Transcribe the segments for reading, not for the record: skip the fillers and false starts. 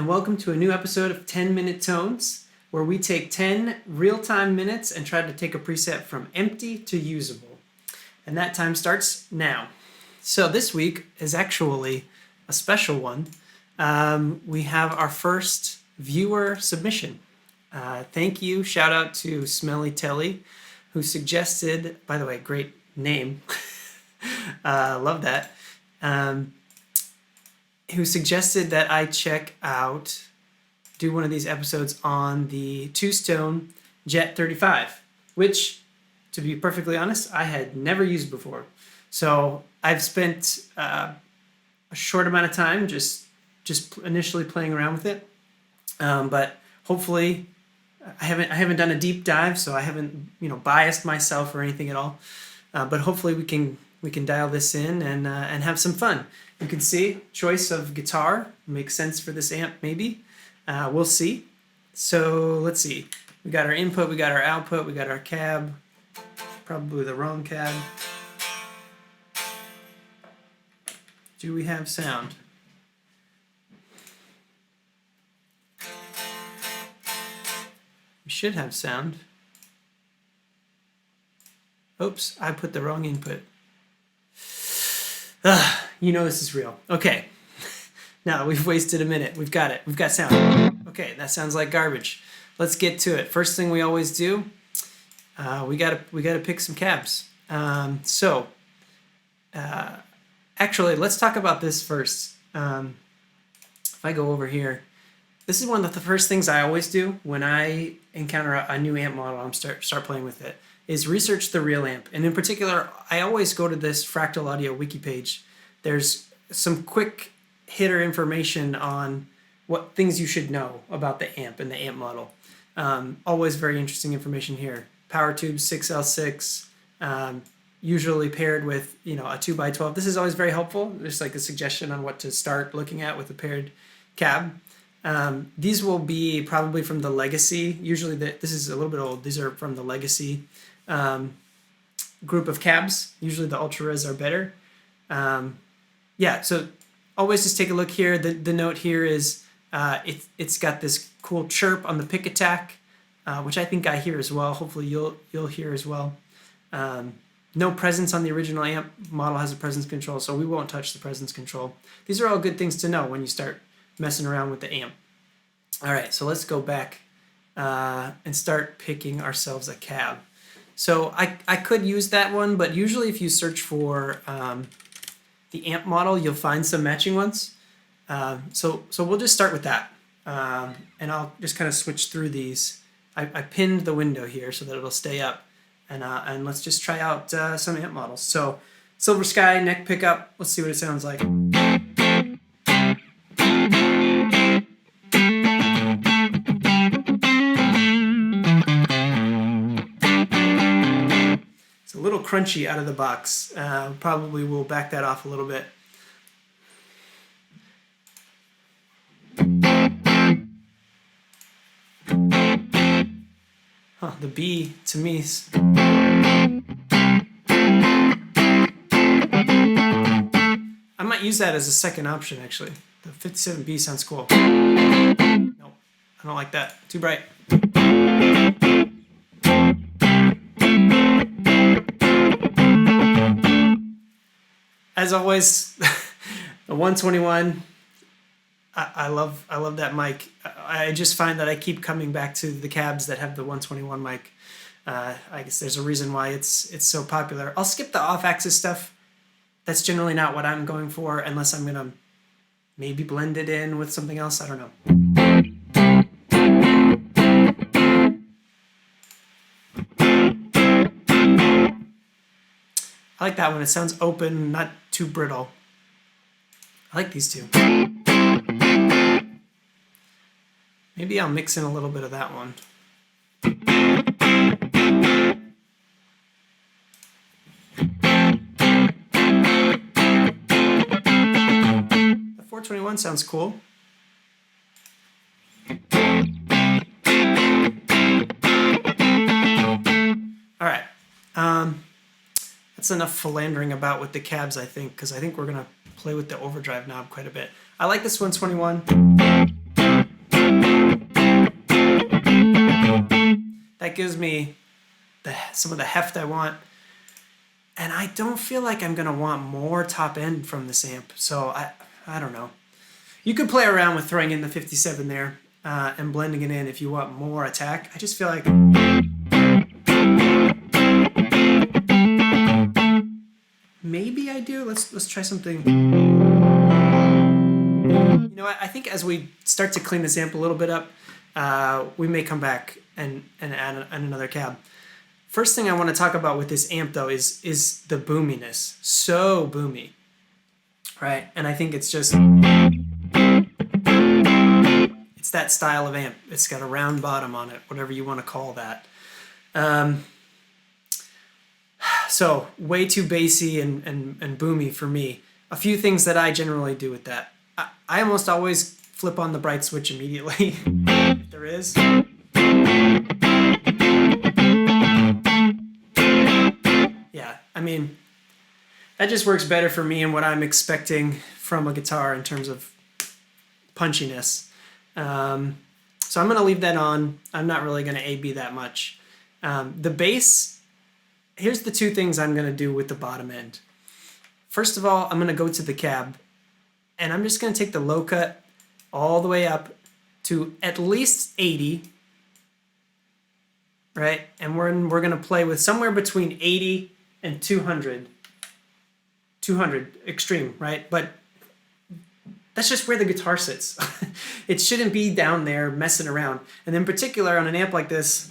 welcome to a new episode of 10-Minute Tones, where we take 10 real-time minutes and try to take a preset from empty to usable. And that time starts now. So this week is actually a special one. We have our first viewer submission. Thank you. Shout out to Smelly Telly, who suggested, by the way, great name. Love that. Who suggested that I do one of these episodes on the two-stone Jet 35, which, to be perfectly honest, I had never used before. So I've spent a short amount of time just initially playing around with it, but hopefully I haven't done a deep dive, so I haven't biased myself or anything at all. But hopefully we can dial this in and have some fun. You can see choice of guitar makes sense for this amp, maybe. We'll see. So let's see. We got our input, we got our output, we got our cab. Probably the wrong cab. Do we have sound? We should have sound. Oops, I put the wrong input. This is real. Okay. Now we've wasted a minute. We've got it. We've got sound. Okay, that sounds like garbage. Let's get to it. First thing we always do, we gotta pick some cabs. Actually, let's talk about this first. If I go over here, this is one of the first things I always do when I encounter a new amp model and start playing with it, is research the real amp. And in particular, I always go to this Fractal Audio wiki page. There's some quick hitter information on what things you should know about the amp and the amp model. Always very interesting information here. Power tube 6L6, usually paired with a 2x12. This is always very helpful. There's like a suggestion on what to start looking at with a paired cab. These will be probably from the Legacy. Usually this is a little bit old. These are from the Legacy group of cabs. Usually the Ultra Res are better. So always just take a look here. The note here is it's got this cool chirp on the pick attack, which I think I hear as well. Hopefully you'll hear as well. No presence on the original amp. Model has a presence control, so we won't touch the presence control. These are all good things to know when you start messing around with the amp. All right, so let's go back and start picking ourselves a cab. So I could use that one, but usually if you search for the amp model, you'll find some matching ones. So we'll just start with that. And I'll just kind of switch through these. I pinned the window here so that it'll stay up. And let's just try out some amp models. So Silver Sky, neck pickup. Let's see what it sounds like. It's a little crunchy out of the box. Probably will back that off a little bit. The B to me is... I might use that as a second option, actually. The 57B sounds cool. Nope, I don't like that. Too bright. As always, the 121... I love that mic. I just find that I keep coming back to the cabs that have the 121 mic. I guess there's a reason why it's so popular. I'll skip the off-axis stuff. That's generally not what I'm going for, unless I'm gonna maybe blend it in with something else. I don't know. I like that one. It sounds open, not too brittle. I like these two. Maybe I'll mix in a little bit of that one. The 421 sounds cool. All right. That's enough philandering about with the cabs, I think, because I think we're going to play with the overdrive knob quite a bit. I like this 121. gives me some of the heft I want. And I don't feel like I'm gonna want more top end from this amp. So I don't know. You could play around with throwing in the 57 there and blending it in if you want more attack. I just feel like maybe I do. Let's try something. You know what? I think as we start to clean this amp a little bit up, we may come back and add another cab. First thing I want to talk about with this amp though is the boominess. So boomy, right? And I think it's just, it's that style of amp. It's got a round bottom on it, whatever you want to call that. So way too bassy and boomy for me. A few things that I generally do with that. I almost always flip on the bright switch immediately. If there is. Yeah, I mean, that just works better for me and what I'm expecting from a guitar in terms of punchiness. So I'm going to leave that on. I'm not really going to A-B that much. The bass, here's the two things I'm going to do with the bottom end. First of all, I'm going to go to the cab, and I'm just going to take the low cut all the way up to at least 80, right? And we're going to play with somewhere between 80 and 200. 200 extreme, right? But that's just where the guitar sits. It shouldn't be down there messing around. And in particular on an amp like this,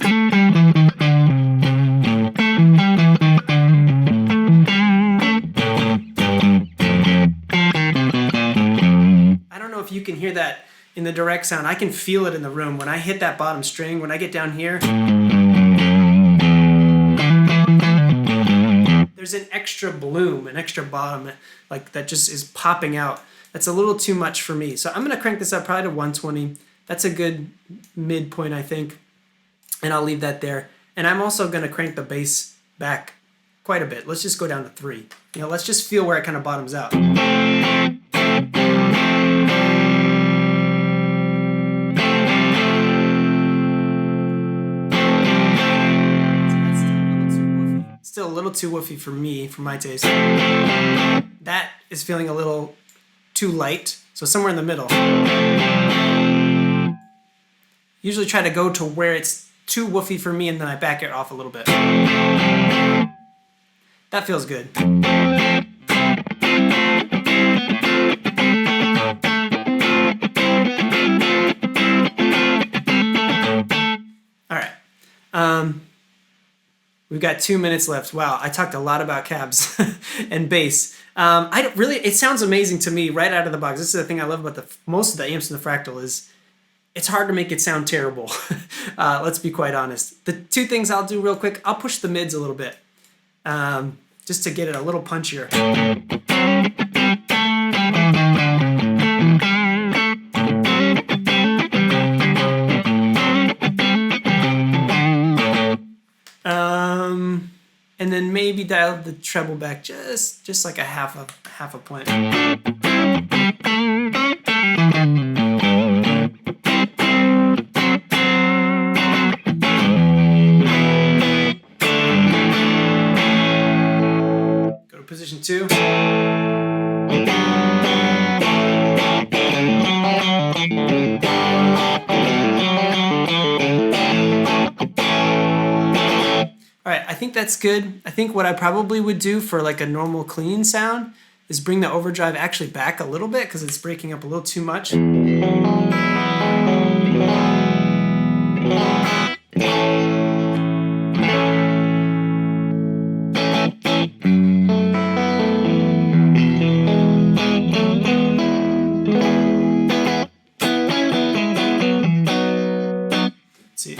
if you can hear that in the direct sound. I can feel it in the room. When I hit that bottom string, when I get down here, there's an extra bloom, an extra bottom, like that just is popping out. That's a little too much for me. So I'm going to crank this up probably to 120. That's a good midpoint, I think. And I'll leave that there. And I'm also going to crank the bass back quite a bit. Let's just go down to 3. You know, let's just feel where it kind of bottoms out. Still a little too woofy for me, for my taste. That is feeling a little too light, so somewhere in the middle. Usually try to go to where it's too woofy for me and then I back it off a little bit. That feels good. All right. We've got 2 minutes left. Wow, I talked a lot about cabs and bass. It sounds amazing to me right out of the box. This is the thing I love about most of the amps in the Fractal is it's hard to make it sound terrible. Let's be quite honest. The two things I'll do real quick, I'll push the mids a little bit just to get it a little punchier. And then maybe dial the treble back just like a half a point. Go to position 2. All right, I think that's good. I think what I probably would do for like a normal clean sound is bring the overdrive actually back a little bit because it's breaking up a little too much. Let's see.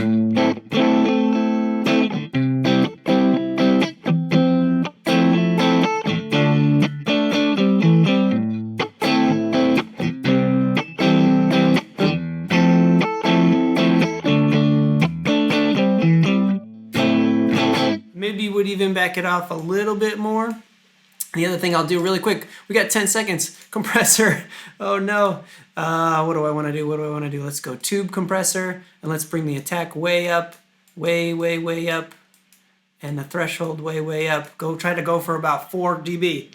Maybe would even back it off a little bit more. The other thing I'll do really quick, we got 10 seconds. Compressor, oh no. What do I want to do? Let's go tube compressor, and let's bring the attack way up. way, way, way up, and the threshold way, way up. Try to go for about 4 dB.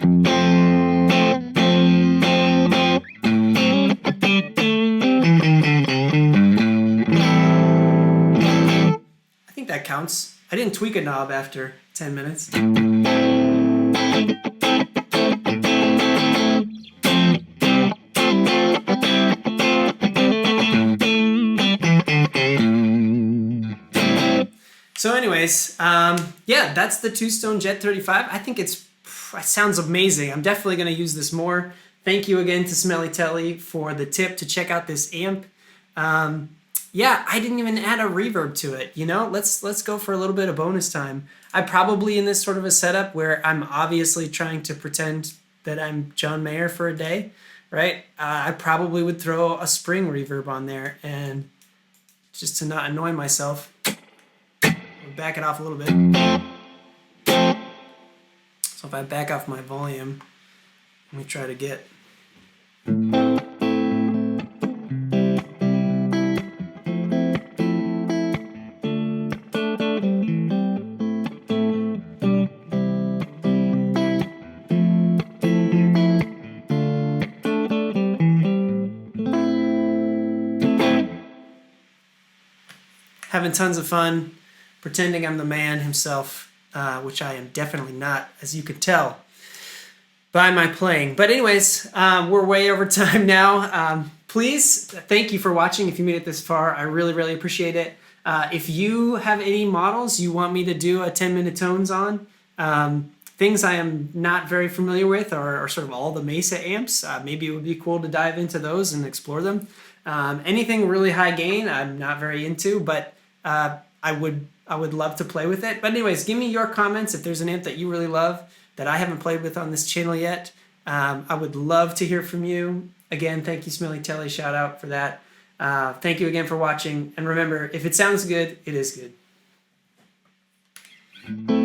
I think that counts. I didn't tweak a knob after 10 minutes. So anyways, yeah, that's the Two-Stone Jet 35. I think it sounds amazing. I'm definitely going to use this more. Thank you again to Smelly Telly for the tip to check out this amp. Yeah, I didn't even add a reverb to it. You know, let's go for a little bit of bonus time. I probably in this sort of a setup where I'm obviously trying to pretend that I'm John Mayer for a day, right? I probably would throw a spring reverb on there, and just to not annoy myself, back it off a little bit. So if I back off my volume, let me try to get. Having tons of fun, pretending I'm the man himself, which I am definitely not, as you could tell by my playing. But anyways, we're way over time now. Please, thank you for watching. If you made it this far, I really, really appreciate it. If you have any models you want me to do a 10-minute tones on, things I am not very familiar with are sort of all the Mesa amps. Maybe it would be cool to dive into those and explore them. Anything really high gain, I'm not very into, but I would love to play with it. But anyways, give me your comments if there's an amp that you really love that I haven't played with on this channel yet. I would love to hear from you. Again, thank you, Smelly Telly. Shout out for that. Thank you again for watching. And remember, if it sounds good, it is good.